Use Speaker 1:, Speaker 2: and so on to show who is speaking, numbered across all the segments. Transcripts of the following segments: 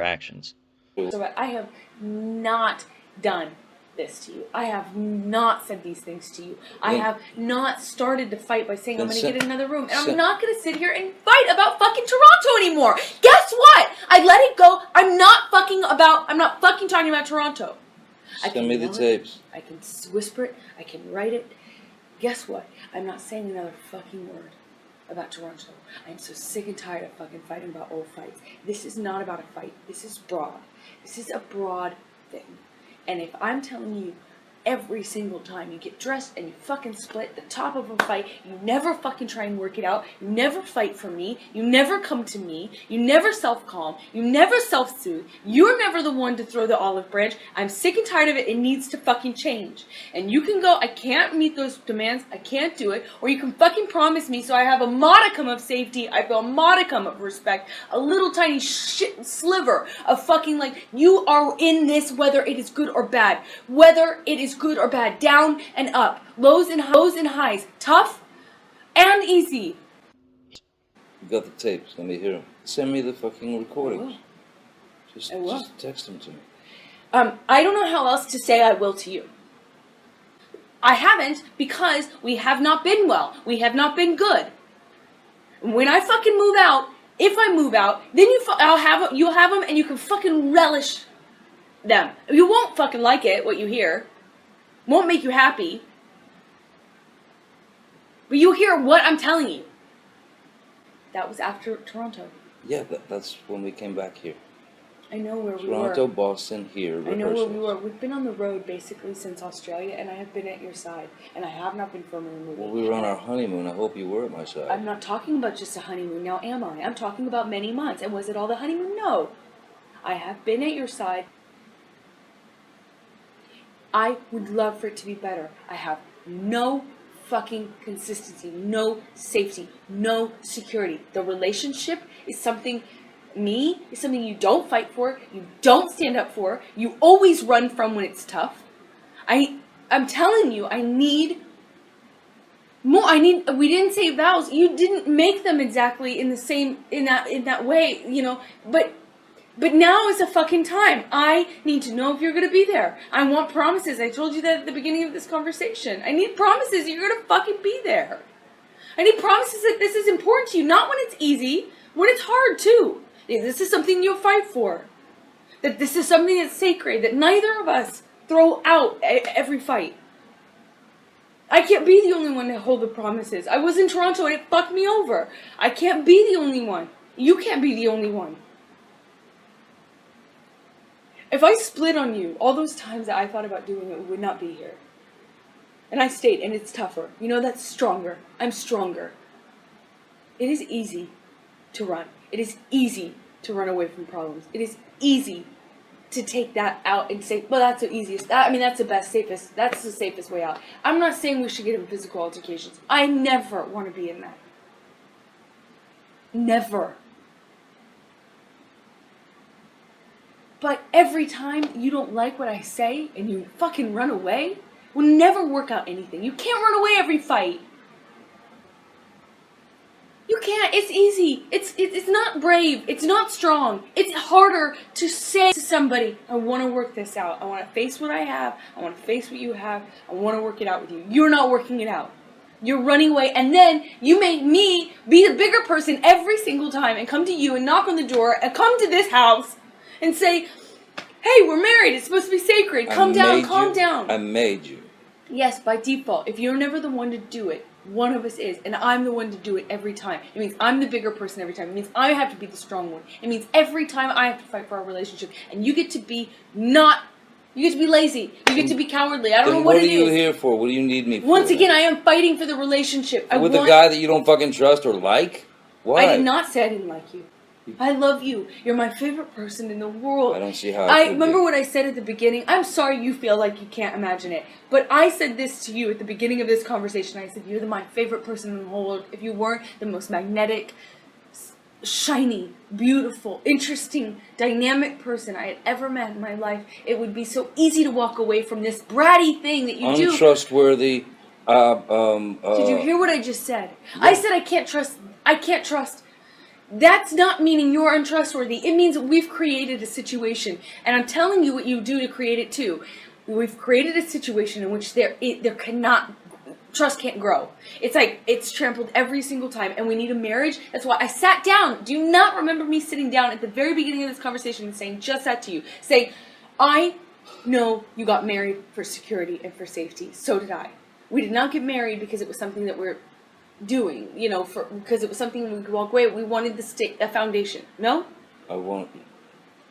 Speaker 1: actions.
Speaker 2: So I have not done this to you. I have not said these things to you. I have not started the fight by saying I'm going to get another room. And I'm not going to sit here and fight about fucking Toronto anymore. Guess what? I let it go. I'm not fucking talking about Toronto.
Speaker 3: Send me the tapes.
Speaker 2: I can whisper it. I can write it. Guess what? I'm not saying another fucking word about Toronto. I'm so sick and tired of fucking fighting about old fights. This is not about a fight. This is broad. This is a broad thing. And if I'm telling you every single time you get dressed and you fucking split the top of a fight, you never fucking try and work it out, you never fight for me, you never come to me, you never self-calm, you never self-soothe, you're never the one to throw the olive branch. I'm sick and tired of it. It needs to fucking change. And you can go, I can't meet those demands, I can't do it, or you can fucking promise me so I have a modicum of safety, I feel a modicum of respect, a little tiny shit sliver of fucking like, you are in this whether it is good or bad, whether it is good or bad, down and up, lows and highs, tough and easy.
Speaker 3: You got the tapes. Let me hear them. Send me the fucking recordings. Just text them to me.
Speaker 2: I don't know how else to say I will to you. I haven't because we have not been well. We have not been good. When I fucking move out, if I move out, then you'll have them and you can fucking relish them. You won't fucking like it, what you hear. Won't make you happy. But you'll hear what I'm telling you. That was after Toronto.
Speaker 3: Yeah, that's when we came back here.
Speaker 2: I know where we were.
Speaker 3: Toronto, Boston, here.
Speaker 2: I know where we were. We've been on the road basically since Australia, and I have been at your side. And I have not been filming a movie.
Speaker 3: Well, we were on our honeymoon. I hope you were at my side.
Speaker 2: I'm not talking about just a honeymoon. Now am I? I'm talking about many months. And was it all the honeymoon? No. I have been at your side. I would love for it to be better. I have no fucking consistency, no safety, no security. The relationship is something you don't fight for, you don't stand up for, you always run from when it's tough. I'm telling you, I need more. We didn't say vows. You didn't make them exactly in that way, you know, But now is the fucking time. I need to know if you're going to be there. I want promises. I told you that at the beginning of this conversation. I need promises you're going to fucking be there. I need promises that this is important to you. Not when it's easy, when it's hard too. This is something you'll fight for. That this is something that's sacred. That neither of us throw out every fight. I can't be the only one to hold the promises. I was in Toronto and it fucked me over. I can't be the only one. You can't be the only one. If I split on you, all those times that I thought about doing it, we would not be here. And I stayed, and it's tougher. You know, that's stronger. I'm stronger. It is easy to run. It is easy to run away from problems. It is easy to take that out and say, well, that's the easiest. That's the safest way out. I'm not saying we should get in physical altercations. I never want to be in that. Never. But every time you don't like what I say and you fucking run away, will never work out anything. You can't run away every fight. You can't. It's easy. It's not brave. It's not strong. It's harder to say to somebody, I want to work this out. I want to face what I have. I want to face what you have. I want to work it out with you. You're not working it out. You're running away, and then you make me be the bigger person every single time and come to you and knock on the door and come to this house and say, hey, we're married. It's supposed to be sacred. Calm down.
Speaker 3: I made you.
Speaker 2: Yes, by default. If you're never the one to do it, one of us is. And I'm the one to do it every time. It means I'm the bigger person every time. It means I have to be the strong one. It means every time I have to fight for our relationship. And you get to be you get to be lazy. You get to be cowardly. I don't know what it is.
Speaker 3: What are you here for? What do you need me for?
Speaker 2: Once again, I am fighting for the relationship.
Speaker 3: With a guy that you don't fucking trust or like? Why?
Speaker 2: I did not say I didn't like you. I love you. You're my favorite person in the world.
Speaker 3: I don't see how
Speaker 2: I remember what I said at the beginning. I'm sorry you feel like you can't imagine it. But I said this to you at the beginning of this conversation. I said, you're my favorite person in the whole world. If you weren't the most magnetic, shiny, beautiful, interesting, dynamic person I had ever met in my life, it would be so easy to walk away from this bratty thing that you do.
Speaker 3: Untrustworthy.
Speaker 2: Did you hear what I just said? Yeah. I said I can't trust That's not meaning you're untrustworthy. It means we've created a situation. And I'm telling you what you do to create it too. We've created a situation in which there cannot, trust can't grow. It's like, it's trampled every single time, and we need a marriage. That's why I sat down. Do you not remember me sitting down at the very beginning of this conversation and saying just that to you? Saying, I know you got married for security and for safety. So did I. We did not get married because it was something that we're doing, because it was something we could walk away. We wanted a foundation. No?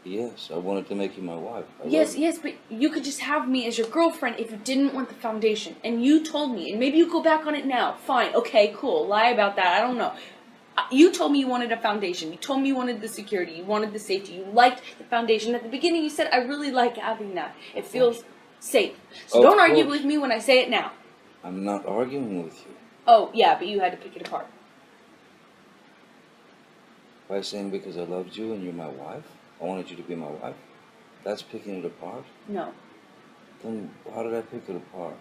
Speaker 3: Yes, I wanted to make you my wife.
Speaker 2: Yes, but you could just have me as your girlfriend if you didn't want the foundation. And you told me, and maybe you go back on it now. Fine, okay, cool. Lie about that. I don't know. You told me you wanted a foundation. You told me you wanted the security. You wanted the safety. You liked the foundation. At the beginning, you said, I really like having that. It feels safe. So don't argue with me when I say it now.
Speaker 3: I'm not arguing with you.
Speaker 2: Oh, yeah, but you had to pick it apart.
Speaker 3: By saying because I loved you and you're my wife? I wanted you to be my wife? That's picking it apart?
Speaker 2: No.
Speaker 3: Then how did I pick it apart?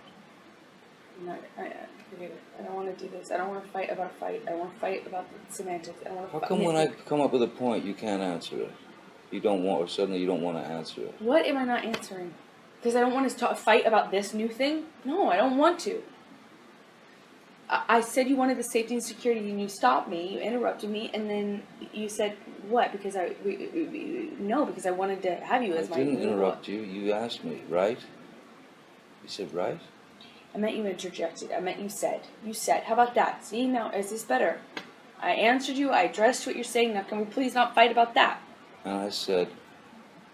Speaker 2: Forget it. I don't want to do this. I don't want to fight about a fight. I want to fight about the semantics. I want to
Speaker 3: How come when I come up with a point, you can't answer it? You don't want, or suddenly you don't want to answer it?
Speaker 2: What am I not answering? Because I don't want to fight about this new thing? No, I don't want to. I said you wanted the safety and security, and you stopped me, you interrupted me, and then you said, what? Because because I wanted to have you as my...
Speaker 3: I didn't interrupt you. You asked me, right? You said, right?
Speaker 2: I meant you interjected. I meant you said. You said. How about that? See, now, is this better? I answered you. I addressed what you're saying. Now, can we please not fight about that?
Speaker 3: And I said,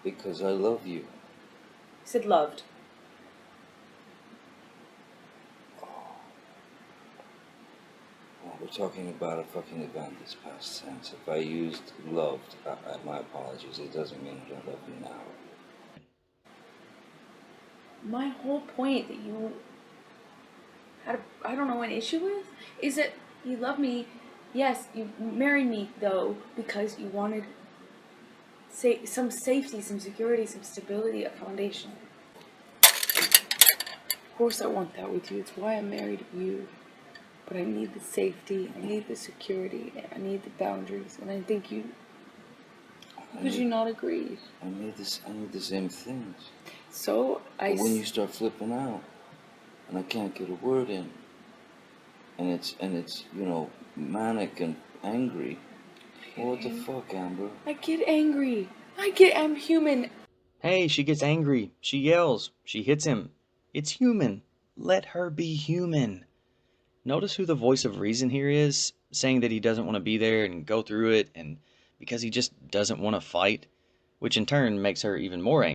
Speaker 3: because I love you.
Speaker 2: You said loved.
Speaker 3: We're talking about a fucking event that's past tense. If I used loved, my apologies. It doesn't mean I don't love you now.
Speaker 2: My whole point that you had, I don't know, an issue with, is that you love me. Yes, you married me, though, because you wanted some safety, some security, some stability, a foundation. Of course I want that with you. It's why I'm married to you. But I need the safety, I need the security, I need the boundaries, and I think you... Could you not agree?
Speaker 3: I need the same things.
Speaker 2: So,
Speaker 3: But when you start flipping out, and I can't get a word in, and it's manic and angry, well, what the fuck, Amber?
Speaker 2: I get angry. I'm human.
Speaker 1: Hey, she gets angry. She yells. She hits him. It's human. Let her be human. Notice who the voice of reason here is, saying that he doesn't want to be there and go through it, and because he just doesn't want to fight, which in turn makes her even more angry.